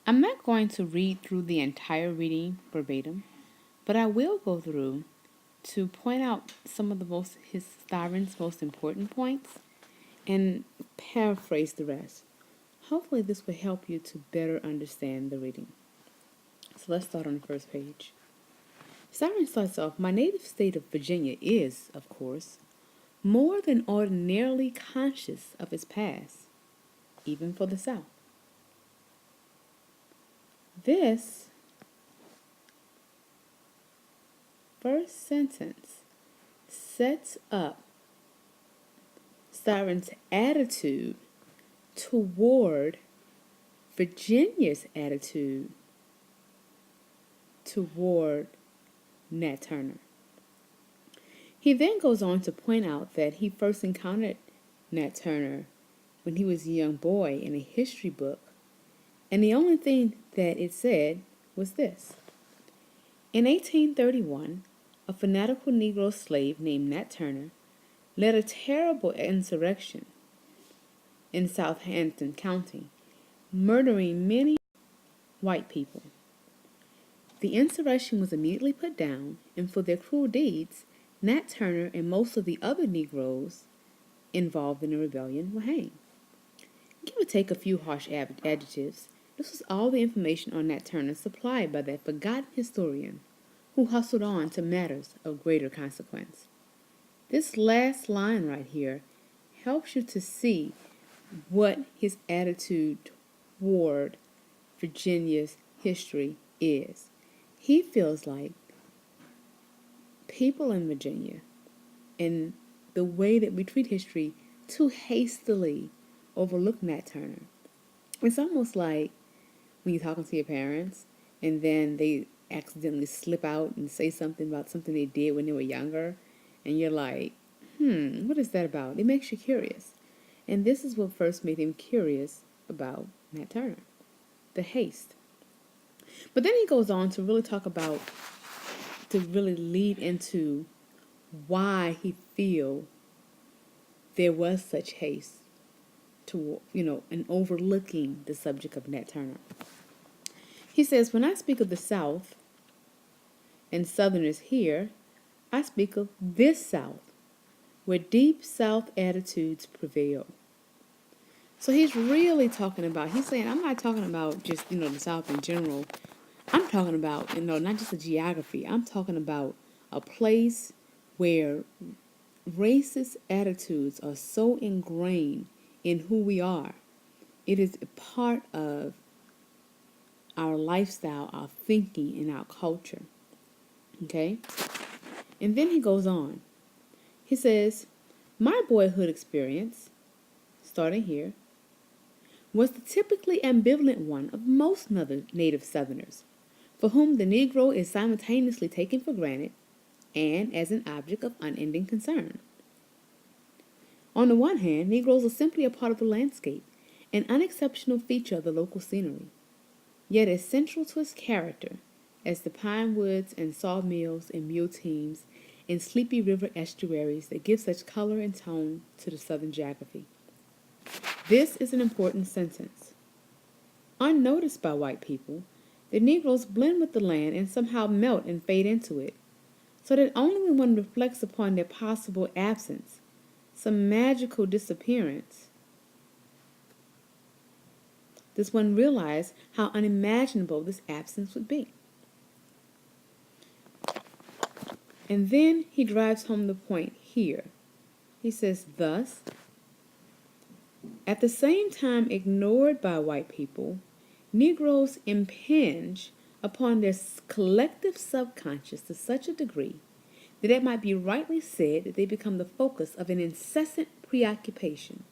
I'm not going to read through the entire reading verbatim, but I will go through to point out some of the most his Styron's most important points and paraphrase the rest. Hopefully this will help you to better understand the reading. So let's start on the first page. Styron starts off, my native state of Virginia is, of course, more than ordinarily conscious of its past, even for the South. This first sentence sets up Styron's attitude toward Virginia's attitude toward Nat Turner. He then goes on to point out that he first encountered Nat Turner when he was a young boy in a history book, and the only thing that it said was this. In 1831, a fanatical Negro slave named Nat Turner led a terrible insurrection in Southampton County, murdering many white people. The insurrection was immediately put down, and for their cruel deeds, Nat Turner and most of the other Negroes involved in the rebellion were hanged. Give or take a few harsh adjectives, this was all the information on Nat Turner supplied by that forgotten historian who hustled on to matters of greater consequence. This last line right here helps you to see what his attitude toward Virginia's history is. He feels like people in Virginia and the way that we treat history too hastily overlook Nat Turner. It's almost like when you're talking to your parents and then they accidentally slip out and say something about something they did when they were younger, and you're like, what is that about? It makes you curious. And this is what first made him curious about Nat Turner, the haste. But then he goes on to really talk about, to really lead into why he feel there was such haste to, in overlooking the subject of Nat Turner. He says, when I speak of the South and Southerners here, I speak of this South, where deep South attitudes prevail. So he's really talking about, he's saying, I'm not talking about just, the South in general. I'm talking about, not just the geography. I'm talking about a place where racist attitudes are so ingrained in who we are. It is a part of our lifestyle, our thinking, and our culture. Okay? And then he goes on. He says, my boyhood experience, starting here, was the typically ambivalent one of most native Southerners, for whom the Negro is simultaneously taken for granted and as an object of unending concern. On the one hand, Negroes are simply a part of the landscape, an unexceptional feature of the local scenery, yet as central to its character as the pine woods and sawmills and mule teams and sleepy river estuaries that give such color and tone to the southern geography. This is an important sentence. Unnoticed by white people, the Negroes blend with the land and somehow melt and fade into it, so that only when one reflects upon their possible absence, some magical disappearance, does one realize how unimaginable this absence would be. And then he drives home the point here. He says, thus, at the same time ignored by white people, Negroes impinge upon their collective subconscious to such a degree that it might be rightly said that they become the focus of an incessant preoccupation,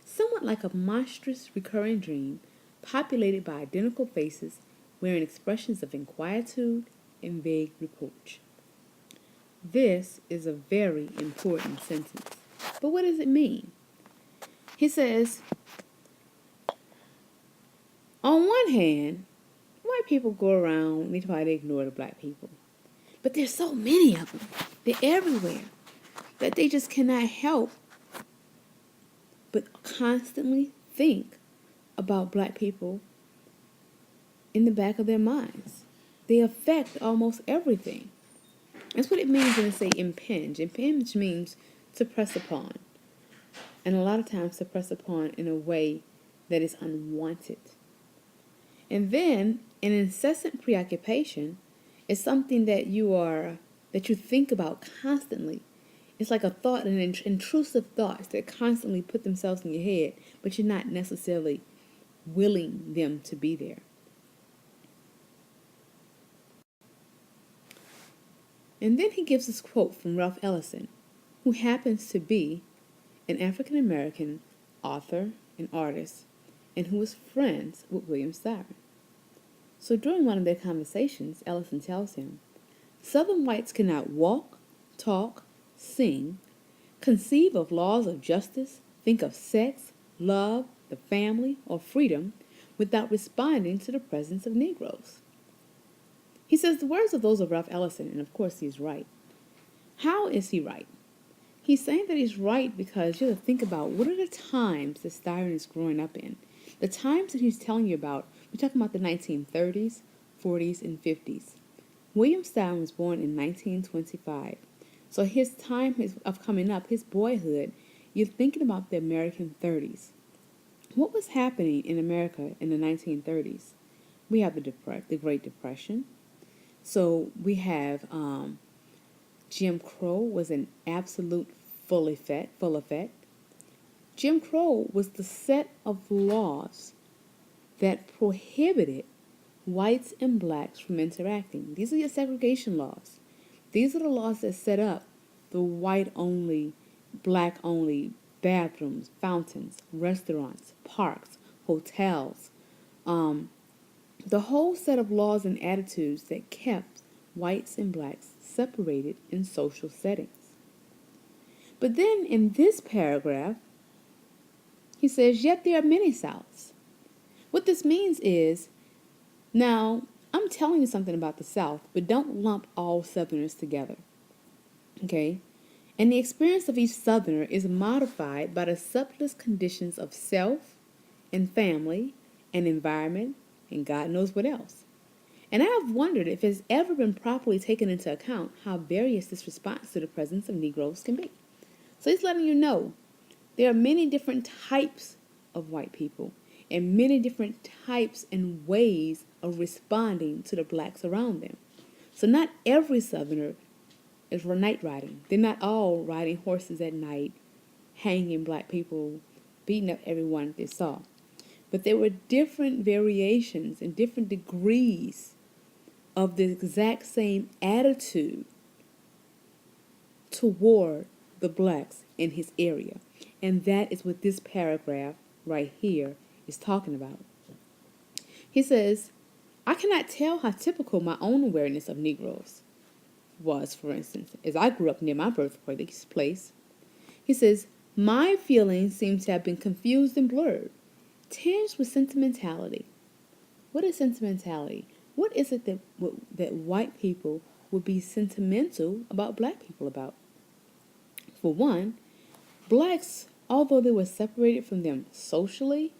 somewhat like a monstrous recurring dream populated by identical faces wearing expressions of inquietude and vague reproach. This is a very important sentence. But what does it mean? He says, on one hand, white people go around and they try to ignore the black people. But there's so many of them. They're everywhere that they just cannot help but constantly think about black people in the back of their minds. They affect almost everything. That's what it means when they say impinge. Impinge means to press upon, and a lot of times to press upon in a way that is unwanted. And then an incessant preoccupation is something that you think about constantly. It's like a thought, an intrusive thoughts that constantly put themselves in your head, but you're not necessarily willing them to be there. And then he gives this quote from Ralph Ellison, who happens to be an African American author and artist, and who was friends with William Styron. So during one of their conversations, Ellison tells him, Southern whites cannot walk, talk, sing, conceive of laws of justice, think of sex, love, the family, or freedom without responding to the presence of Negroes. He says the words of those of Ralph Ellison, and of course he's right. How is he right? He's saying that he's right because you have to think about what are the times that Styron is growing up in. The times that he's telling you about, we're talking about the 1930s, 40s, and 50s. William Styron was born in 1925. So his time of coming up, his boyhood, you're thinking about the American 30s. What was happening in America in the 1930s? We have the Great Depression. So we have Jim Crow was an absolute full effect. Jim Crow was the set of laws that prohibited whites and blacks from interacting. These are your segregation laws. These are the laws that set up the white-only, black-only bathrooms, fountains, restaurants, parks, hotels, the whole set of laws and attitudes that kept whites and blacks separated in social settings. But then in this paragraph, he says, yet there are many Souths. What this means is, now, I'm telling you something about the South, but don't lump all Southerners together. Okay? And the experience of each Southerner is modified by the subtlest conditions of self and family and environment and God knows what else. And I have wondered if it's ever been properly taken into account how various this response to the presence of Negroes can be. So he's letting you know there are many different types of white people and many different types and ways of responding to the blacks around them. So not every Southerner is night riding. They're not all riding horses at night, hanging black people, beating up everyone they saw. But there were different variations and different degrees of the exact same attitude toward the blacks in his area. And that is what this paragraph right here is talking about. He says, I cannot tell how typical my own awareness of Negroes was, for instance, as I grew up near my birthplace. He says, my feelings seem to have been confused and blurred, tinged with sentimentality. What is sentimentality? What is it that white people would be sentimental about black people about? For one, blacks, although they were separated from them socially,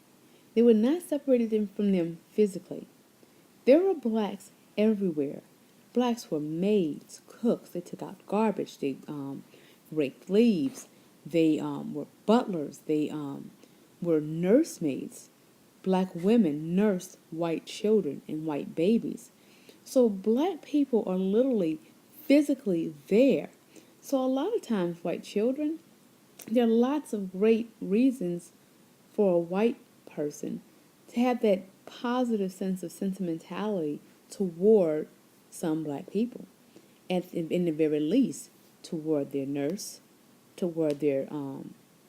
they were not separated from them physically. There were blacks everywhere. Blacks were maids, cooks. They took out garbage. They raked leaves. They were butlers. They were nursemaids. Black women nursed white children and white babies. So black people are literally physically there. So a lot of times white children, there are lots of great reasons for a white person to have that positive sense of sentimentality toward some black people. And in the very least, toward their nurse, toward their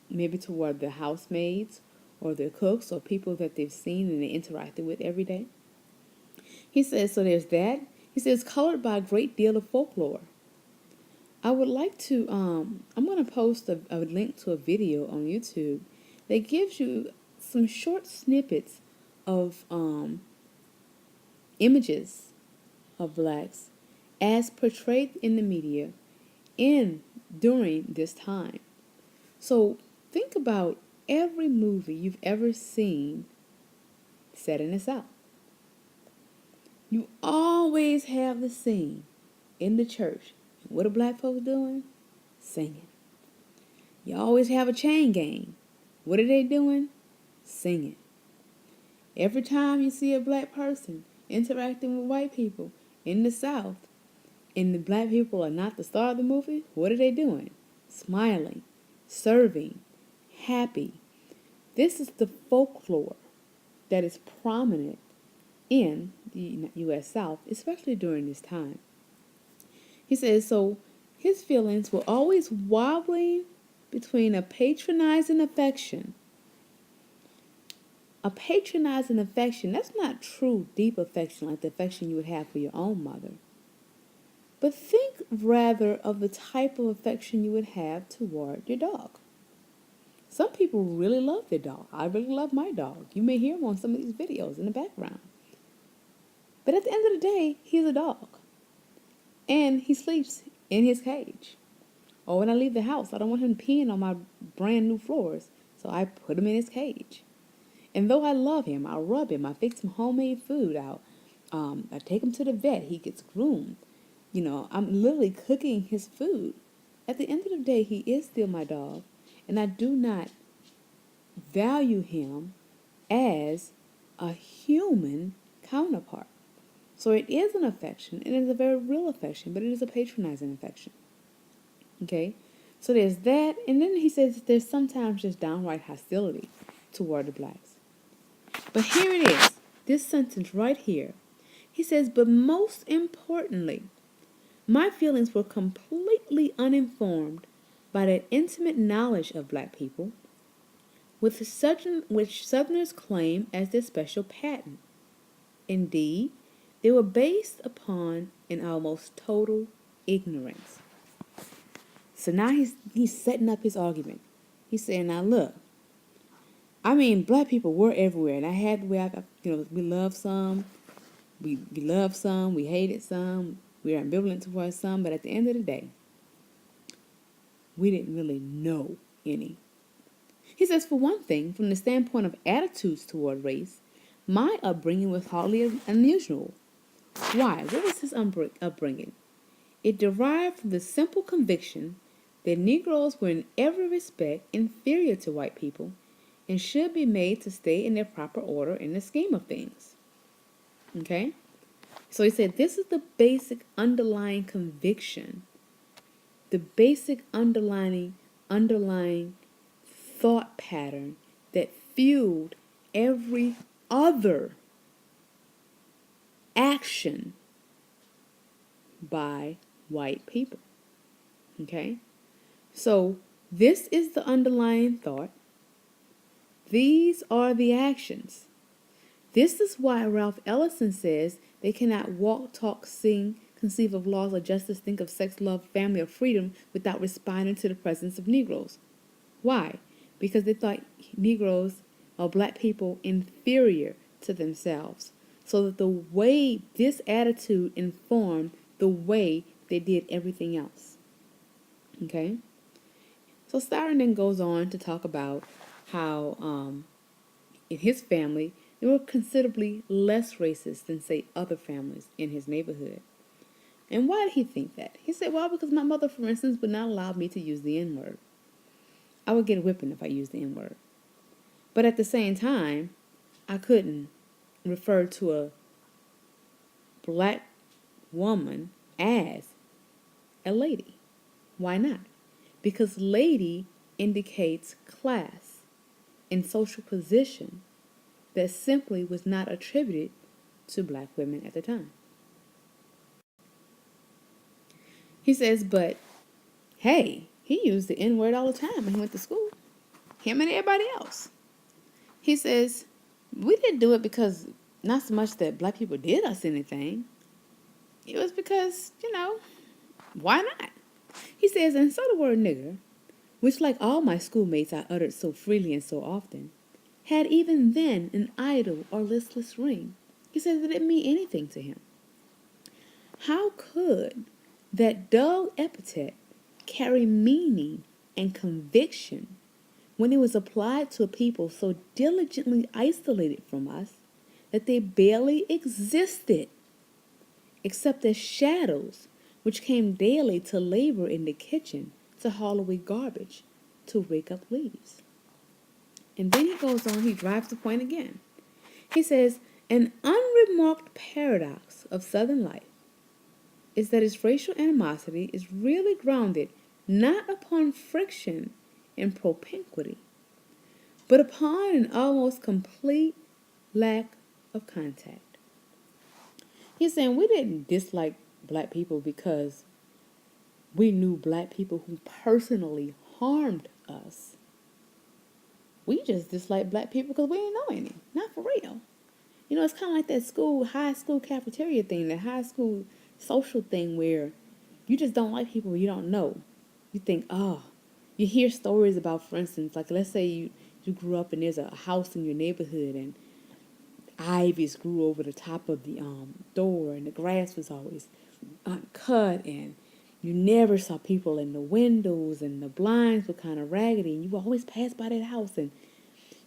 maybe toward the housemaids or their cooks or people that they've seen and they interacted with every day. He says, so there's that. He says, colored by a great deal of folklore. I would like to, I'm going to post a link to a video on YouTube that gives you some short snippets of images of blacks as portrayed in the media during this time. So think about every movie you've ever seen set in the South. You always have the scene in the church. What are black folks doing? Singing. You always have a chain gang. What are they doing? Singing. Every time you see a black person interacting with white people in the South, and the black people are not the star of the movie, what are they doing? Smiling, serving, happy. This is the folklore that is prominent in the U.S. South, especially during this time. He says, so his feelings were always wobbling between a patronizing affection. A patronizing affection, that's not true deep affection like the affection you would have for your own mother. But think rather of the type of affection you would have toward your dog. Some people really love their dog. I really love my dog. You may hear him on some of these videos in the background. But at the end of the day, he's a dog. And he sleeps in his cage. Or when I leave the house, I don't want him peeing on my brand new floors. So I put him in his cage. And though I love him, I rub him, I fix him homemade food out. I take him to the vet. He gets groomed. You know, I'm literally cooking his food. At the end of the day, he is still my dog. And I do not value him as a human counterpart. So it is an affection. It is a very real affection, but it is a patronizing affection. Okay? So there's that. And then he says there's sometimes just downright hostility toward the blacks. But here it is. This sentence right here. He says, but most importantly, my feelings were completely uninformed by that intimate knowledge of black people, which Southerners claim as their special patent. Indeed, they were based upon an almost total ignorance. So now he's setting up his argument. He's saying, now look, I mean, black people were everywhere, and I had the way we love some, we love some, we hated some, we are ambivalent towards some, but at the end of the day, we didn't really know any. He says, for one thing, from the standpoint of attitudes toward race, my upbringing was hardly unusual. Why? What was his upbringing? It derived from the simple conviction that Negroes were in every respect inferior to white people and should be made to stay in their proper order in the scheme of things. Okay? So he said this is the basic underlying conviction, the basic underlying thought pattern that fueled every other action by white people. Okay? So this is the underlying thought. These are the actions. This is why Ralph Ellison says they cannot walk, talk, sing, conceive of laws of justice, think of sex, love, family, or freedom without responding to the presence of Negroes. Why? Because they thought Negroes or black people inferior to themselves. So that the way this attitude informed the way they did everything else. Okay? So Styron then goes on to talk about how in his family, they were considerably less racist than, say, other families in his neighborhood. And why did he think that? He said, well, because my mother, for instance, would not allow me to use the N-word. I would get a whipping if I used the N-word. But at the same time, I couldn't refer to a black woman as a lady. Why not? Because lady indicates class and social position that simply was not attributed to black women at the time. He says, but hey, he used the N-word all the time when he went to school. Him and everybody else. He says, we didn't do it because not so much that black people did us anything. It was because, why not? He says, and so the word nigger, which like all my schoolmates I uttered so freely and so often, had even then an idle or listless ring. He says it didn't mean anything to him. How could that dull epithet carry meaning and conviction when it was applied to a people so diligently isolated from us that they barely existed except as shadows which came daily to labor in the kitchen, to haul away garbage, to rake up leaves. And then he goes on, he drives the point again. He says, an unremarked paradox of Southern life is that its racial animosity is really grounded not upon friction and propinquity, but upon an almost complete lack of contact. He's saying we didn't dislike black people because we knew black people who personally harmed us. We just dislike black people because we didn't know any. Not for real. You know, it's kind of like that high school cafeteria thing, that high school social thing where you just don't like people you don't know. You think, oh, you hear stories about, for instance, like let's say you grew up and there's a house in your neighborhood and ivies grew over the top of the door and the grass was always uncut and you never saw people in the windows and the blinds were kind of raggedy and you always passed by that house and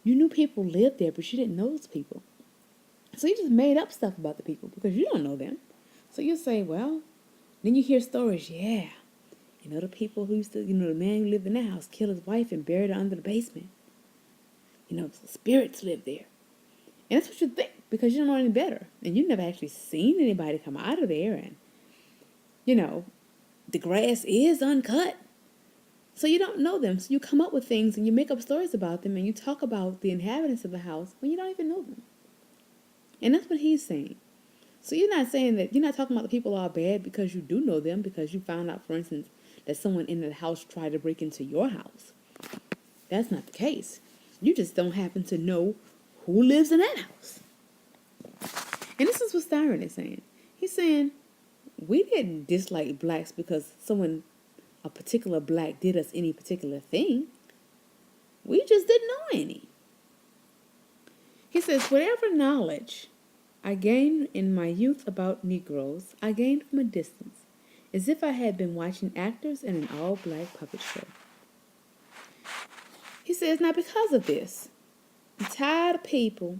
you knew people lived there but you didn't know those people. So you just made up stuff about the people because you don't know them. So you say, well, then you hear stories, yeah. You know, the people who used to, the man who lived in that house killed his wife and buried her under the basement. Spirits live there. And that's what you think because you don't know any better. And you've never actually seen anybody come out of there. And, the grass is uncut. So you don't know them. So you come up with things and you make up stories about them and you talk about the inhabitants of the house when you don't even know them. And that's what he's saying. So you're not saying that, you're not talking about the people are bad because you do know them, because you found out, for instance, that someone in the house tried to break into your house. That's not the case. You just don't happen to know who lives in that house. And this is what Styron is saying. He's saying, we didn't dislike blacks because a particular black did us any particular thing. We just didn't know any. He says, whatever knowledge I gained in my youth about Negroes, I gained from a distance, as if I had been watching actors in an all-black puppet show. He says, now because of this, I'm tired of people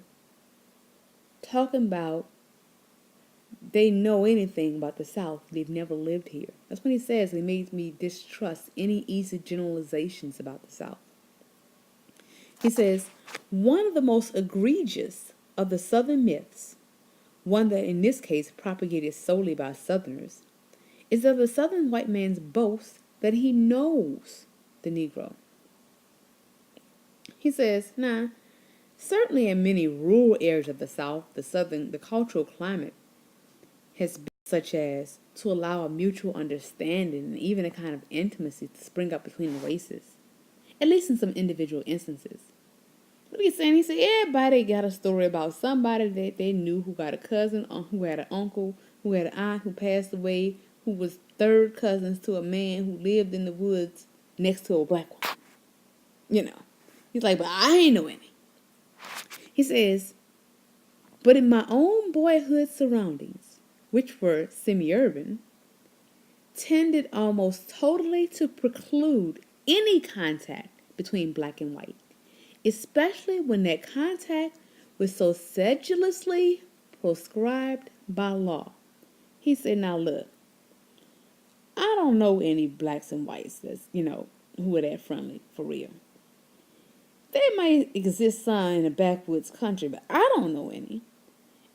talking about they know anything about the South. They've never lived here. That's when he says it makes me distrust any easy generalizations about the South. He says, one of the most egregious of the Southern myths, one that in this case propagated solely by Southerners, is of the Southern white man's boast that he knows the Negro. He says, now, certainly in many rural areas of the South, the cultural climate has been such as to allow a mutual understanding and even a kind of intimacy to spring up between the races, at least in some individual instances. What he's saying, he said everybody got a story about somebody that they knew who got a cousin, who had an uncle, who had an aunt who passed away, who was third cousins to a man who lived in the woods next to a black woman. He's like, but I ain't know any. He says, but in my own boyhood surroundings, which were semi-urban, tended almost totally to preclude any contact between black and white, especially when that contact was so sedulously proscribed by law. He said, now look, I don't know any blacks and whites that's, who are that friendly, for real. There might exist some in a backwoods country, but I don't know any.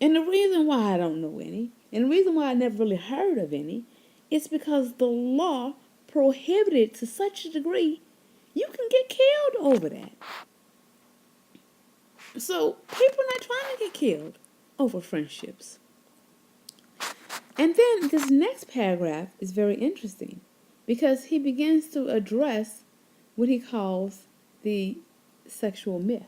And the reason why I don't know any, and the reason why I never really heard of any, is because the law prohibited to such a degree, you can get killed over that. So people are not trying to get killed over friendships. And then this next paragraph is very interesting because he begins to address what he calls the sexual myth.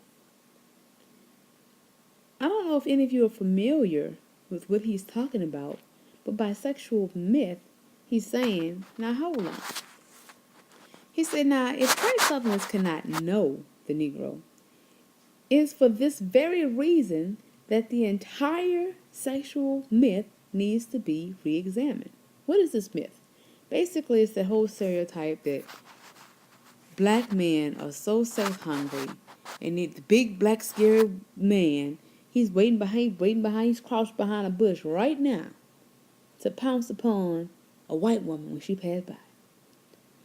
I don't know if any of you are familiar with what he's talking about, but by sexual myth, he's saying, now hold on. He said, now, if white Southerners cannot know the Negro, it is for this very reason that the entire sexual myth needs to be re-examined. What is this myth? Basically, it's the whole stereotype that black men are so sex hungry, and the big black scary man, he's crouched behind a bush right now to pounce upon a white woman when she passed by.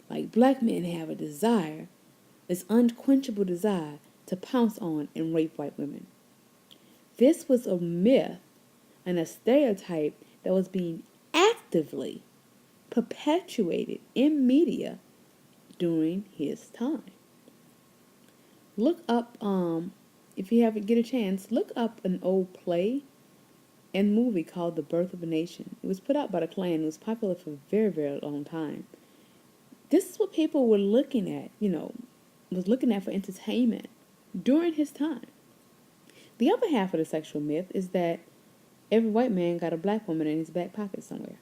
Like black men have a desire, this unquenchable desire to pounce on and rape white women. This was a myth and a stereotype that was being actively perpetuated in media during his time. Look up, if you haven't get a chance, look up an old play and movie called The Birth of a Nation. It was put out by the Klan. It was popular for a very, very long time. This is what people were looking at, was looking at for entertainment during his time. The other half of the sexual myth is that every white man got a black woman in his back pocket somewhere.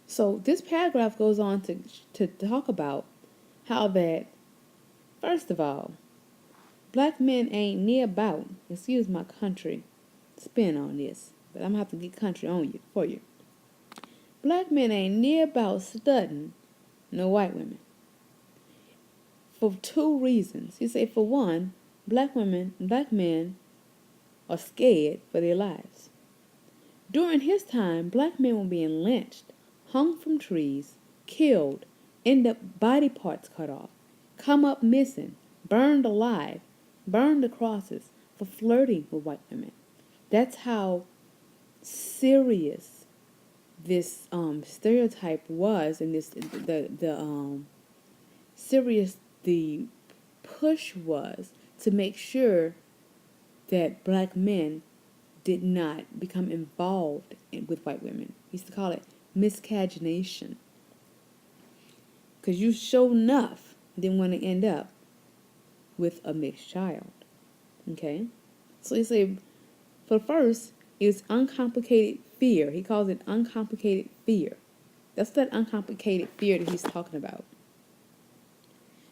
So this paragraph goes on to talk about how that, first of all, black men ain't near about, excuse my country spin on this, but I'm going to have to get country on you for you. Black men ain't near about studying no white women. For two reasons. He said, for one, black men are scared for their lives. During his time, black men were being lynched, hung from trees, killed, end up body parts cut off, come up missing, burned alive, burned to crosses for flirting with white women. That's how serious this stereotype was, and this serious the push was to make sure that black men did not become involved with white women. He used to call it miscagination, because you sure enough didn't want to end up with a mixed child. Okay, so he said, for first, it's uncomplicated fear. He calls it uncomplicated fear. That's that uncomplicated fear that he's talking about.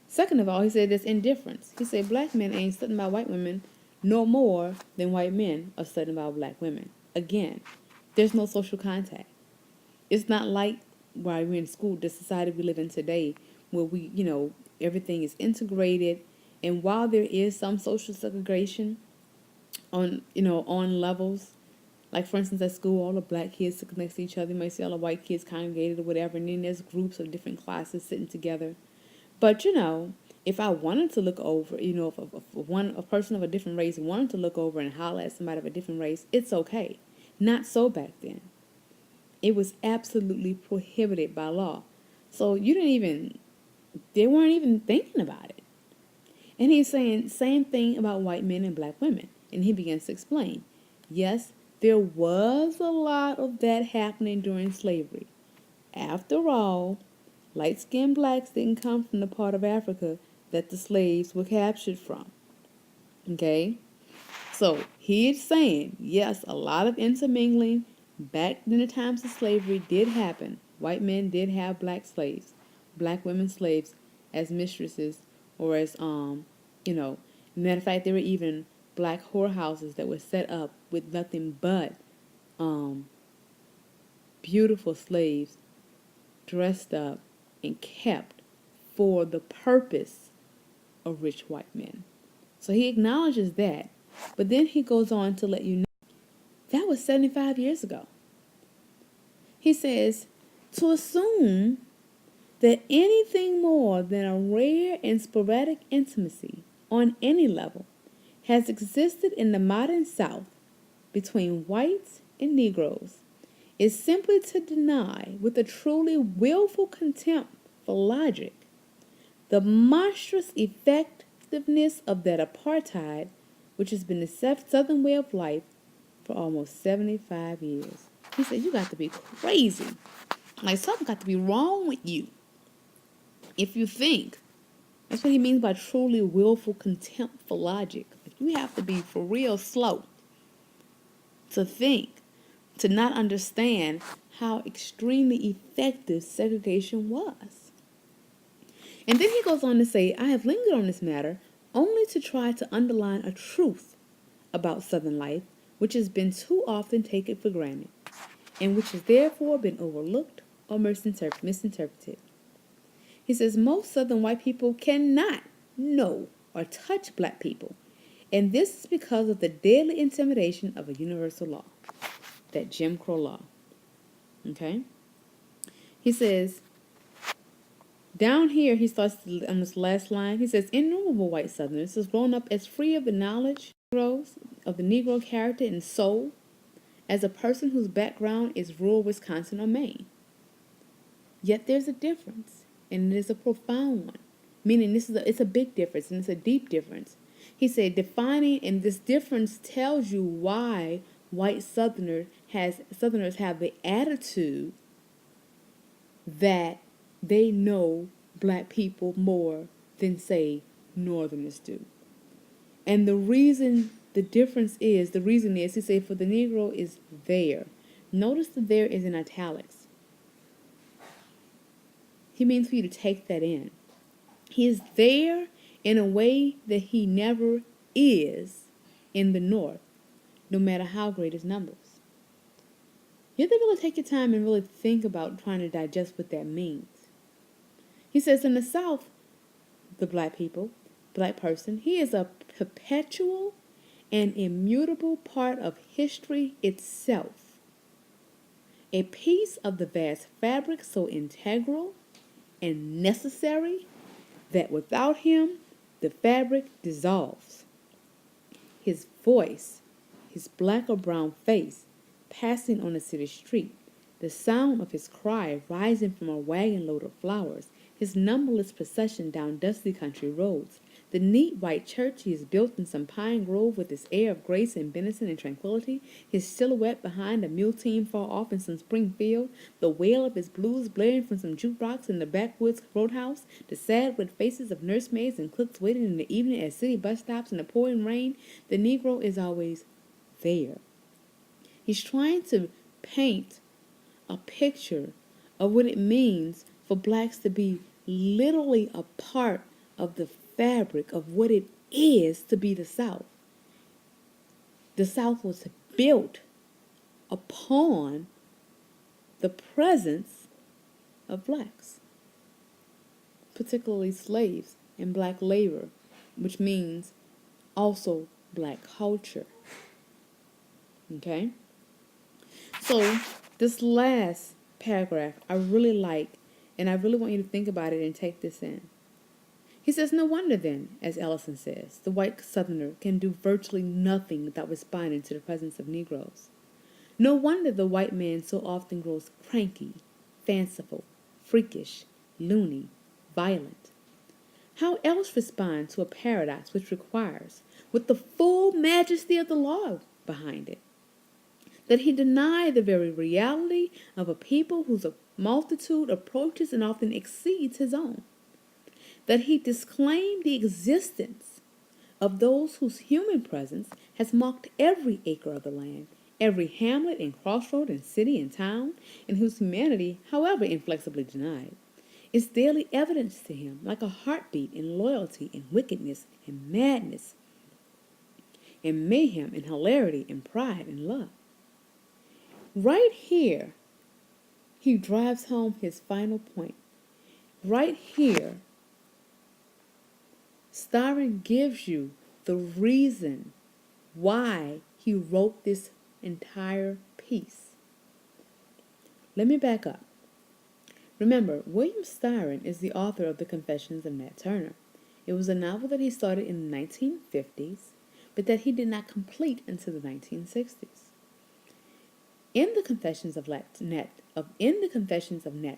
Second of all, he said there's indifference. He said black men ain't studying about white women no more than white men are studying about black women. Again, there's no social contact. It's not like while we're in school, the society we live in today, where we, everything is integrated. And while there is some social segregation on levels, like for instance at school, all the black kids sit next to each other. You might see all the white kids congregated or whatever, and then there's groups of different classes sitting together. But if I wanted to look over, if a person of a different race wanted to look over and holler at somebody of a different race, it's okay. Not so back then. It was absolutely prohibited by law. So they weren't even thinking about it. And he's saying same thing about white men and black women. And he begins to explain, yes, there was a lot of that happening during slavery. After all, light-skinned blacks didn't come from the part of Africa that the slaves were captured from. Okay? So he's saying, yes, a lot of intermingling back in the times of slavery did happen. White men did have black slaves, black women slaves as mistresses, or as, matter of fact, there were even black whorehouses that were set up with nothing but beautiful slaves dressed up and kept for the purpose of rich white men. So he acknowledges that, but then he goes on to let you know that was 75 years ago. He says, to assume that anything more than a rare and sporadic intimacy on any level has existed in the modern South between whites and Negroes is simply to deny, with a truly willful contempt for logic, the monstrous effectiveness of that apartheid which has been the Southern way of life for almost 75 years. He said, you got to be crazy. Like, something got to be wrong with you if you think. That's what he means by truly willful contempt for logic. Like, you have to be for real slow to think, to not understand how extremely effective segregation was. And then he goes on to say, I have lingered on this matter only to try to underline a truth about Southern life which has been too often taken for granted, and which has therefore been overlooked or misinterpreted. He says most Southern white people cannot know or touch black people, and this is because of the deadly intimidation of a universal law, that Jim Crow law. Okay? He says, down here, he starts on this last line. He says, innumerable white Southerners has grown up as free of the knowledge of the Negro character and soul as a person whose background is rural Wisconsin or Maine. Yet there's a difference, and it is a profound one. Meaning it's a big difference, and it's a deep difference. He said, defining, and this difference tells you why white Southerners have the attitude that they know black people more than, say, Northerners do. And the reason is, he said, for the Negro is there. Notice the there is in italics. He means for you to take that in. He is there in a way that he never is in the North, no matter how great his numbers. You have to really take your time and really think about trying to digest what that means. He says in the South, the black person, he is a perpetual and immutable part of history itself. A piece of the vast fabric so integral and necessary that without him, the fabric dissolves. His voice, his black or brown face, passing on a city street, the sound of his cry rising from a wagon load of flowers, his numberless procession down dusty country roads, the neat white church he has built in some pine grove with its air of grace and benison and tranquility, his silhouette behind a mule team far off in some spring field, the wail of his blues blaring from some jukebox in the backwoods roadhouse, the sad wet faces of nursemaids and cooks waiting in the evening at city bus stops in the pouring rain, the Negro is always there. He's trying to paint a picture of what it means for blacks to be literally a part of the fabric of what it is to be the South. The South was built upon the presence of blacks, particularly slaves and black labor, which means also black culture. Okay? So this last paragraph I really like, and I really want you to think about it and take this in. He says, no wonder then, as Ellison says, the white Southerner can do virtually nothing without responding to the presence of Negroes. No wonder the white man so often grows cranky, fanciful, freakish, loony, violent. How else respond to a paradox which requires, with the full majesty of the law behind it, that he deny the very reality of a people whose multitude approaches and often exceeds his own? That he disclaim the existence of those whose human presence has marked every acre of the land, every hamlet and crossroad and city and town, and whose humanity, however inflexibly denied, is daily evidenced to him like a heartbeat in loyalty and wickedness and madness and mayhem and hilarity and pride and love. Right here, he drives home his final point. Right here, Styron gives you the reason why he wrote this entire piece. Let me back up. Remember, William Styron is the author of The Confessions of Nat Turner. It was a novel that he started in the 1950s, but that he did not complete until the 1960s. In the Confessions of Nat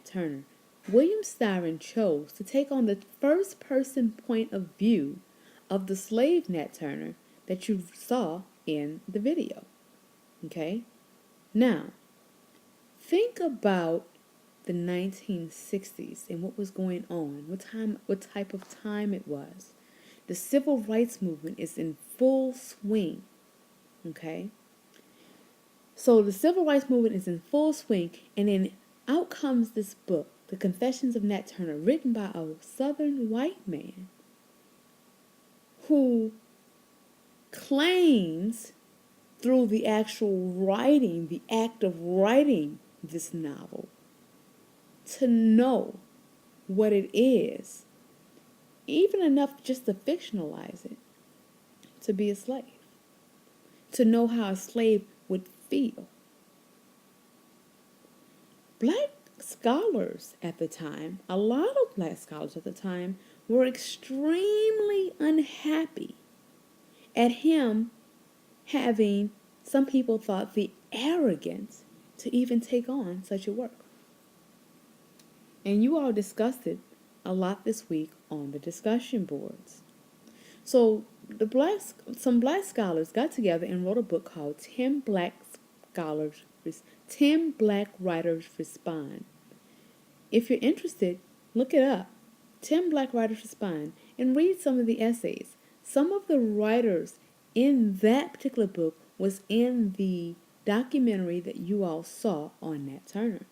Turner, William Styron chose to take on the first-person point of view of the slave Nat Turner that you saw in the video. Okay? Now, think about the 1960s and what was going on, what type of time it was. The civil rights movement is in full swing. Okay? So the civil rights movement is in full swing, and then out comes this book, The Confessions of Nat Turner, written by a Southern white man who claims through the actual writing, the act of writing this novel, to know what it is, even enough just to fictionalize it, to be a slave, to know how a slave would feel. Black scholars at the time, a lot of black scholars at the time, were extremely unhappy at him having, some people thought, the arrogance to even take on such a work. And you all discussed it a lot this week on the discussion boards. So some black scholars got together and wrote a book called 10 Black Writers Respond. If you're interested, look it up. 10 Black Writers Respond and read some of the essays. Some of the writers in that particular book was in the documentary that you all saw on Nat Turner.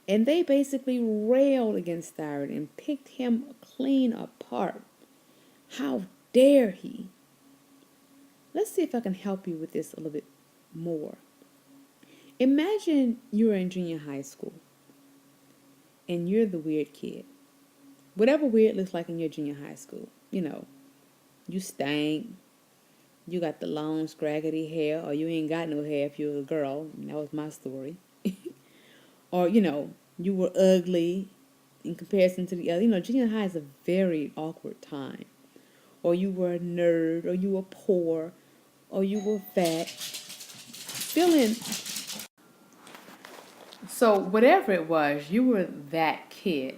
And they basically railed against Styron and picked him clean apart. How dare he? Let's see if I can help you with this a little bit more. Imagine you're in junior high school and you're the weird kid. Whatever weird looks like in your junior high school. You stank. You got the long, scraggly hair, or you ain't got no hair if you're a girl. That was my story. Or, you were ugly in comparison to the other. Junior high is a very awkward time. Or you were a nerd, or you were poor, or you were fat. So whatever it was, you were that kid.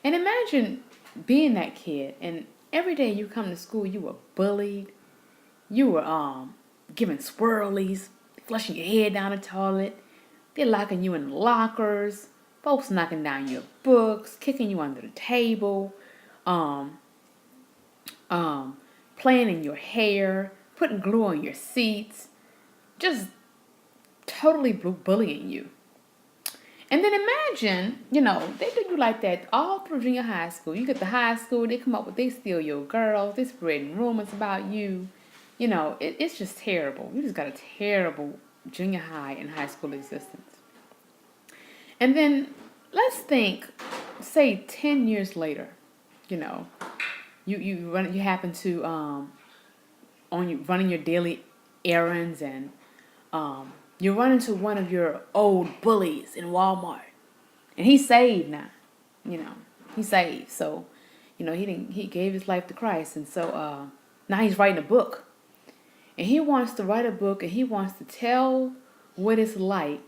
And imagine being that kid, and every day you come to school, you were bullied. You were given swirlies, flushing your head down the toilet. They're locking you in lockers. Folks knocking down your books, kicking you under the table, playing in your hair, putting glue on your seats, just totally bullying you. And then imagine, they do you like that all through junior high school. You get to high school, they come up with, they steal your girls, they spreading rumors about you. It's just terrible. You just got a terrible junior high and high school existence. And then let's think, say 10 years later, you happen to running your daily errands, and you run into one of your old bullies in Walmart, and he's saved now. He's saved. So, he gave his life to Christ, and so now he's writing a book, and he wants to write a book, and he wants to tell what it's like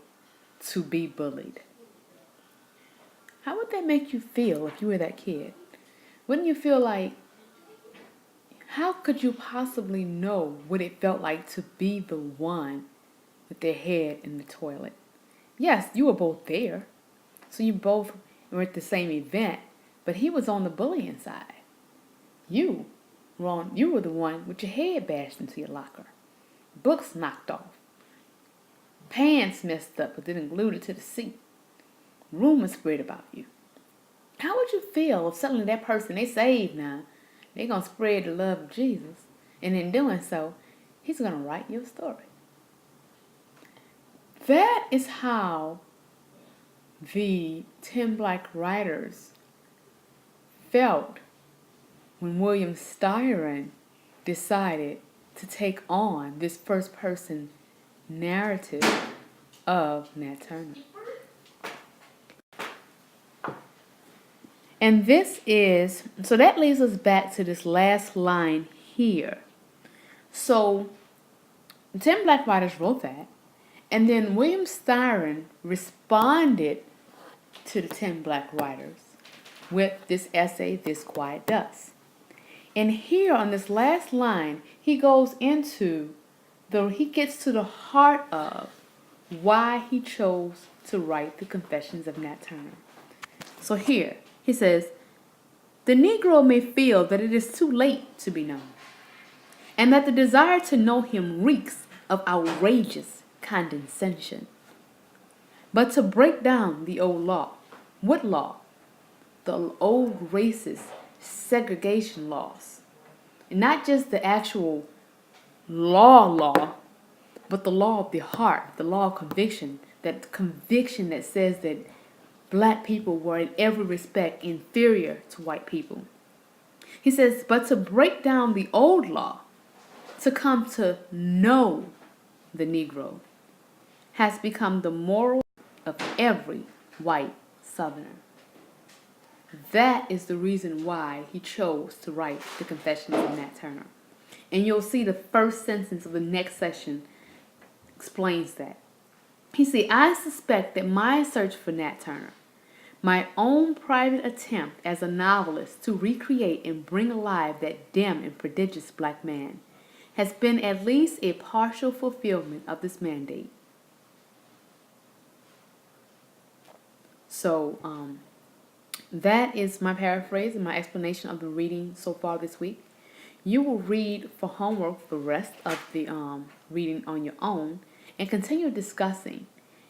to be bullied. How would that make you feel if you were that kid? Wouldn't you feel like, how could you possibly know what it felt like to be the one with their head in the toilet? Yes, you were both there. So you both were at the same event, but he was on the bullying side. You were the one with your head bashed into your locker. Books knocked off. Pants messed up but didn't glue it to the seat. Rumors spread about you. How would you feel if suddenly that person, they saved now, they're going to spread the love of Jesus, and in doing so, he's going to write your story? That is how the 10 black writers felt when William Styron decided to take on this first-person narrative of Nat Turner. And so that leads us back to this last line here. So 10 black writers wrote that, and then William Styron responded to the 10 black writers with this essay, This Quiet Dust. And here on this last line, he gets to the heart of why he chose to write the Confessions of Nat Turner. So here, he says, the Negro may feel that it is too late to be known, and that the desire to know him reeks of outrageous condescension. But to break down the old law, what law? The old racist segregation laws. And not just the actual law, but the law of the heart, the law of conviction, that conviction that says that black people were in every respect inferior to white people. He says, but to break down the old law, to come to know the Negro, has become the moral of every white Southerner. That is the reason why he chose to write the Confessions of Nat Turner. And you'll see the first sentence of the next section explains that. He said, I suspect that my search for Nat Turner, my own private attempt as a novelist to recreate and bring alive that dim and prodigious black man, has been at least a partial fulfillment of this mandate. So, that is my paraphrase and my explanation of the reading so far this week. You will read for homework the rest of the reading on your own and continue discussing.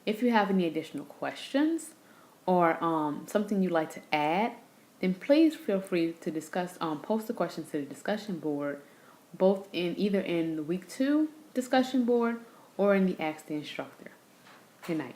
If you have any additional questions or something you'd like to add, then please feel free to discuss. Post the questions to the discussion board, both either in the week 2 discussion board or in the Ask the Instructor. Good night.